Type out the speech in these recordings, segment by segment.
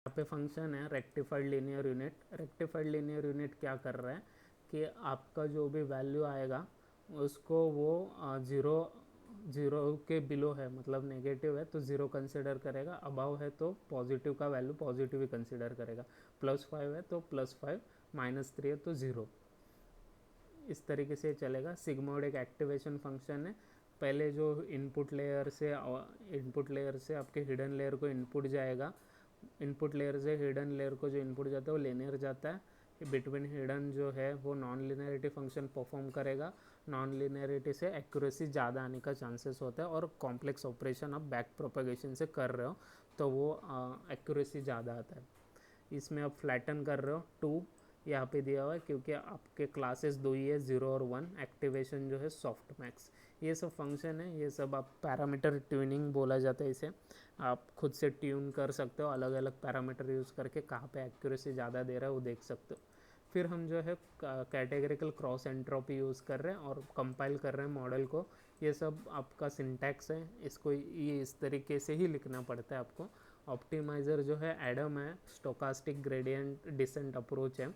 यहाँ पे फंक्शन है rectified linear unit. Rectified linear unit क्या कर रहा है कि आपका जो भी वैल्यू आएगा उसको वो ज़ीरो के बिलो है, मतलब नेगेटिव है तो ज़ीरो कंसिडर करेगा, अबाव है तो पॉजिटिव का वैल्यू पॉजिटिव ही कंसिडर करेगा, +5 है तो +5, -3 है तो ज़ीरो। इस तरीके से चलेगा। सिग्मोइड एक एक्टिवेशन फंक्शन है। पहले जो इनपुट लेयर से आपके हिडन लेयर को इनपुट जाएगा, इनपुट लेयर से हिडन लेयर को जो इनपुट जाता है वो लिनियर जाता है। बिटवीन हिडन जो है वो नॉन लिनियरिटी फंक्शन परफॉर्म करेगा। नॉन लिनियरिटी से एक्यूरेसी ज़्यादा आने का चांसेस होता है, और कॉम्प्लेक्स ऑपरेशन आप बैक प्रोपेगेशन से कर रहे हो तो वो एक्यूरेसी ज़्यादा आता है। इसमें आप फ्लैटन कर रहे हो 2 यहाँ पे दिया हुआ है, क्योंकि आपके क्लासेस 2 ही है, 0 और 1। एक्टिवेशन जो है सॉफ्ट मैक्स। ये सब फंक्शन है, ये सब आप पैरामीटर ट्यूनिंग बोला जाता है इसे। आप खुद से ट्यून कर सकते हो, अलग अलग पैरामीटर यूज़ करके कहाँ पे एक्यूरेसी ज़्यादा दे रहा है वो देख सकते हो। फिर हम जो है कैटेगरिकल क्रॉस एंट्रोपी यूज़ कर रहे हैं और कंपाइल कर रहे हैं मॉडल को। ये सब आपका सिंटैक्स है, इसको ये इस तरीके से ही लिखना पड़ता है आपको। ऑप्टिमाइज़र जो है एडम है, स्टोकास्टिक ग्रेडियंट डिसेंट अप्रोच है,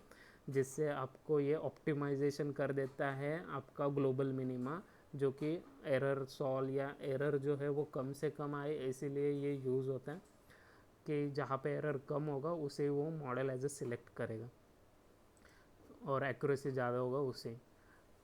जिससे आपको ये ऑप्टिमाइजेशन कर देता है आपका ग्लोबल मिनिमा, जो कि एरर सॉल्व या एरर जो है वो कम से कम आए, इसीलिए ये यूज़ होता है कि जहाँ पे एरर कम होगा उसे वो मॉडल एज ए सिलेक्ट करेगा और एक्यूरेसी ज़्यादा होगा उसे।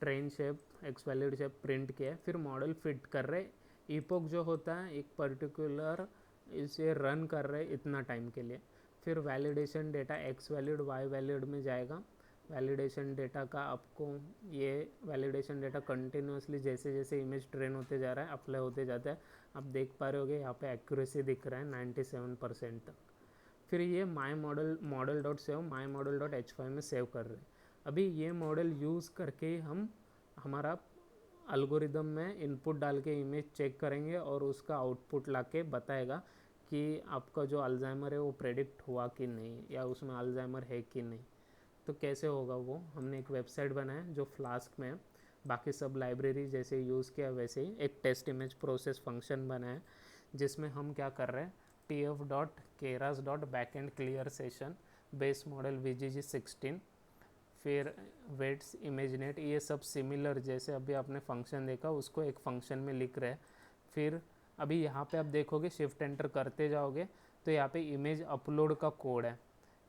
Train shape x valid shape print किया है, फिर मॉडल फिट कर रहे। ईपोक जो होता है एक पर्टिकुलर इसे रन कर रहे इतना टाइम के लिए। फिर validation data x valid y valid में जाएगा। वैलिडेशन डेटा का आपको ये वैलिडेशन डेटा कंटिन्यूसली जैसे जैसे इमेज ट्रेन होते जा रहा है अप्लाई होते जाता है। आप देख पा रहे होगे यहाँ पे एक्यूरेसी दिख रहा है 97% तक। फिर ये my model.save में सेव कर रहे हैं। अभी ये मॉडल यूज़ करके हम हमारा अल्गोरिदम में इनपुट डाल के इमेज चेक करेंगे और उसका आउटपुट लाके बताएगा कि आपका जो अल्जाइमर है वो प्रेडिक्ट हुआ कि नहीं, या उसमें अल्जाइमर है कि नहीं। तो कैसे होगा वो, हमने एक वेबसाइट बनाया जो फ्लास्क में है, बाकी सब लाइब्रेरी जैसे यूज़ किया वैसे ही एक टेस्ट इमेज प्रोसेस फंक्शन बनाया, जिसमें हम क्या कर रहे हैं tf.keras.backend clear session base model VGG16, फिर वेट्स इमेजनेट, ये सब सिमिलर जैसे अभी आपने फंक्शन देखा उसको एक फंक्शन में लिख रहे हैं। फिर अभी यहाँ पे आप देखोगे शिफ्ट एंटर करते जाओगे तो यहाँ पे इमेज अपलोड का कोड है।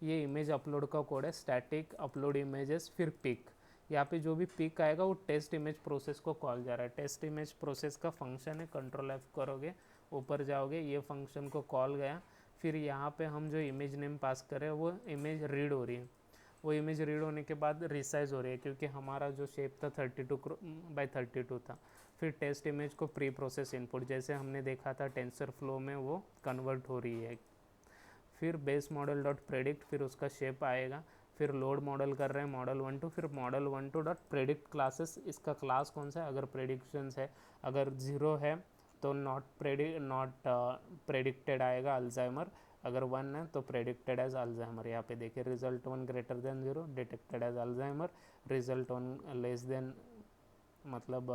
ये इमेज अपलोड का कोड है, स्टैटिक अपलोड इमेजेस फिर पिक। यहाँ पे जो भी पिक आएगा वो टेस्ट इमेज प्रोसेस को कॉल जा रहा है। टेस्ट इमेज प्रोसेस का फंक्शन है, कंट्रोल F करोगे ऊपर जाओगे, ये फंक्शन को कॉल गया। फिर यहाँ पे हम जो इमेज नेम पास करें वो इमेज रीड हो रही है। वो इमेज रीड होने के बाद रिसाइज हो रही है, क्योंकि हमारा जो शेप था 32x32 था। फिर टेस्ट इमेज को प्री प्रोसेस इनपुट जैसे हमने देखा था टेंसर फ्लो में वो कन्वर्ट हो रही है। फिर बेस मॉडल डॉट प्रेडिक्ट, फिर उसका शेप आएगा। फिर लोड मॉडल कर रहे हैं मॉडल 1 2, फिर मॉडल 1 2 डॉट प्रेडिक्ट क्लासेस, इसका क्लास कौन सा है, अगर प्रेडिक्शंस है, अगर 0 है तो नॉट प्रेडिक्टेड आएगा अल्जाइमर, अगर 1 है तो प्रेडिक्टेड एज अल्जाइमर। यहाँ पे देखिए result 1 greater than 0 detected as Alzheimer, result 1 less than मतलब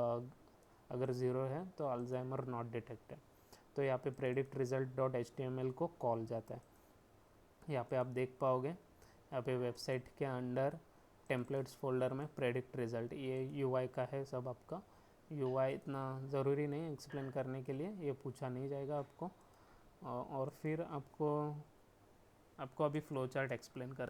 अगर 0 है तो अल्जाइमर नॉट डिटेक्टेड। तो यहाँ पे प्रेडिक्ट रिजल्ट डॉट HTML को कॉल जाता है। यहाँ पे आप देख पाओगे, यहाँ पे वेबसाइट के अंडर टेम्पलेट्स फोल्डर में प्रेडिक्ट रिजल्ट, ये UI का है सब आपका। UI इतना ज़रूरी नहीं एक्सप्लेन करने के लिए, ये पूछा नहीं जाएगा आपको। और फिर आपको अभी फ्लो चार्ट एक्सप्लेन कर,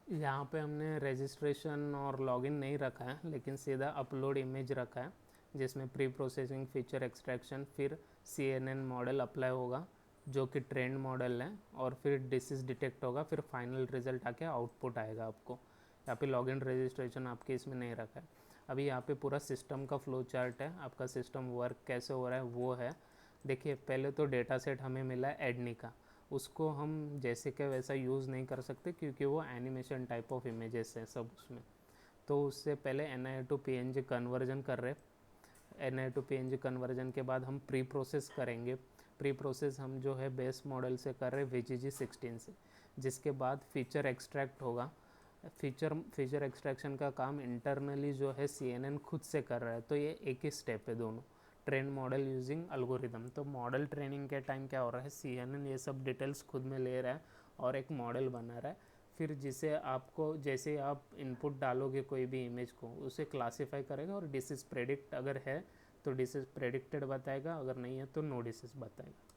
यहाँ पे हमने रजिस्ट्रेशन और लॉगिन नहीं रखा है, लेकिन सीधा अपलोड इमेज रखा है, जिसमें प्री प्रोसेसिंग फीचर एक्सट्रैक्शन, फिर CNN मॉडल अप्लाई होगा जो कि ट्रेंड मॉडल है, और फिर डिसीज डिटेक्ट होगा, फिर फाइनल रिजल्ट आके आउटपुट आएगा आपको। यहाँ पे लॉगिन रजिस्ट्रेशन आपके इसमें नहीं रखा है। अभी यहाँ पे पूरा सिस्टम का फ्लो चार्ट है, आपका सिस्टम वर्क कैसे हो रहा है वो है। देखिए पहले तो डेटा सेट हमें मिला है एडनी का, उसको हम जैसे कि वैसा यूज़ नहीं कर सकते क्योंकि वो एनिमेशन टाइप ऑफ इमेजेस है सब उसमें। तो उससे पहले NIR to PNG कन्वर्जन कर रहे। NIR to PNG कन्वर्जन के बाद हम प्री प्रोसेस करेंगे। प्री प्रोसेस हम जो है बेस मॉडल से कर रहे VGG16 से, जिसके बाद फीचर एक्सट्रैक्ट होगा। फीचर एक्सट्रैक्शन का काम इंटरनली जो है CNN खुद से कर रहा है, तो ये एक ही स्टेप है दोनों। ट्रेन मॉडल यूजिंग अल्गोरिदम, तो मॉडल ट्रेनिंग के टाइम क्या हो रहा है CNN ये सब डिटेल्स खुद में ले रहा है और एक मॉडल बना रहा है, फिर जिसे आपको जैसे आप इनपुट डालोगे कोई भी इमेज को उसे क्लासीफाई करेगा और डिसीज प्रेडिक्ट अगर है तो डिसीज प्रेडिक्टेड बताएगा, अगर नहीं है तो नो डिसीज बताएगा।